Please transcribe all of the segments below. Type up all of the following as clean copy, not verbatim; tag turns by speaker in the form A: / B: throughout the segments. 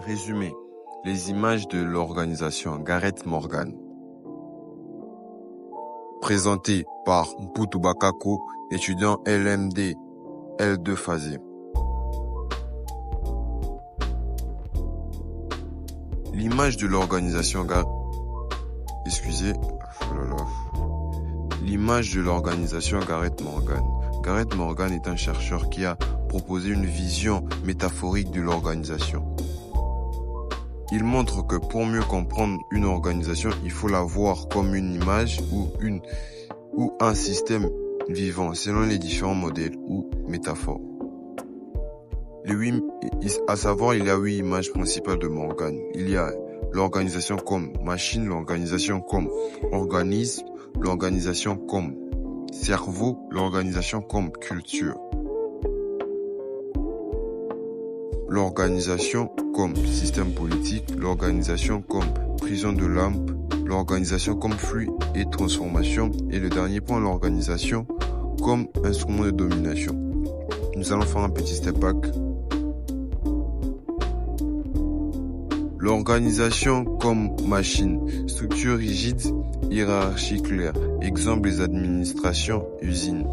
A: Résumé. Les images de l'organisation Gareth Morgan. Présenté par Mputu Bakako, étudiant LMD L2 phasé. L'image de l'organisation L'image de l'organisation Gareth Morgan. Gareth Morgan est un chercheur qui a proposé une vision métaphorique de l'organisation. Il montre que pour mieux comprendre une organisation, il faut la voir comme une image ou un système vivant selon les différents modèles ou métaphores. À savoir, il y a 8 images principales de Morgan. Il y a l'organisation comme machine, l'organisation comme organisme, l'organisation comme cerveau, l'organisation comme culture. L'organisation comme système politique, l'organisation comme prison de l'âme, l'organisation comme flux et transformation, et le dernier point, l'organisation comme instrument de domination. Nous allons faire un petit step back. L'organisation comme machine, structure rigide, hiérarchie claire, exemple les administrations, usines.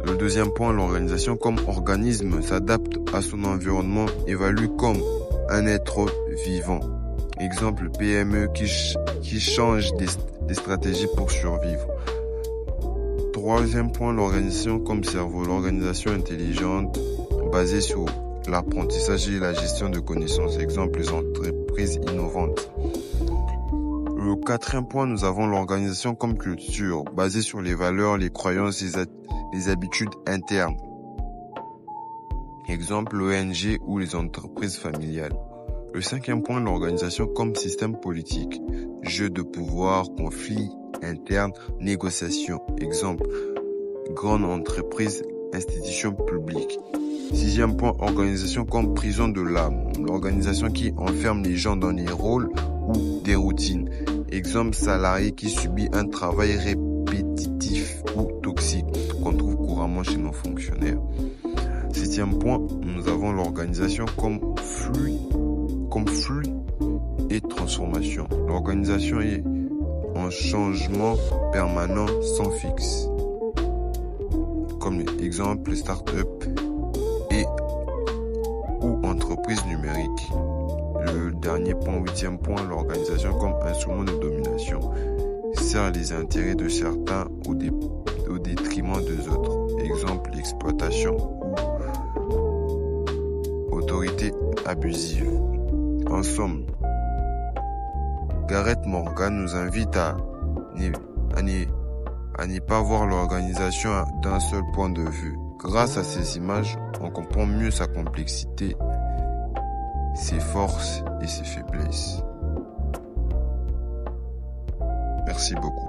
A: Le deuxième point, l'organisation comme organisme s'adapte à son environnement, évalue comme un être vivant. Exemple, PME qui change des stratégies pour survivre. Troisième point, l'organisation comme cerveau, l'organisation intelligente basée sur l'apprentissage et la gestion de connaissances. Exemple, les entreprises innovantes. Le quatrième point, nous avons l'organisation comme culture, basée sur les valeurs, les croyances, les habitudes internes. Exemple, l'ONG ou les entreprises familiales. Le cinquième point, l'organisation comme système politique, jeu de pouvoir, conflit interne, négociation. Exemple, grande entreprise, institution publique. Sixième point, organisation comme prison de l'âme, l'organisation qui enferme les gens dans des rôles ou des routines. Exemple, salarié qui subit un travail répétitif ou toxique qu'on trouve couramment chez nos fonctionnaires. Septième point, nous avons l'organisation comme flux et transformation. L'organisation est en changement permanent sans fixe. Comme exemple, les startups ou entreprises numériques. Le dernier point, huitième point, l'organisation comme instrument de domination. Sert les intérêts de certains au détriment des autres. Exemple, l'exploitation ou autorité abusive. En somme, Gareth Morgan nous invite à ne pas voir l'organisation d'un seul point de vue. Grâce à ces images, on comprend mieux sa complexité, ses forces et ses faiblesses. Merci beaucoup.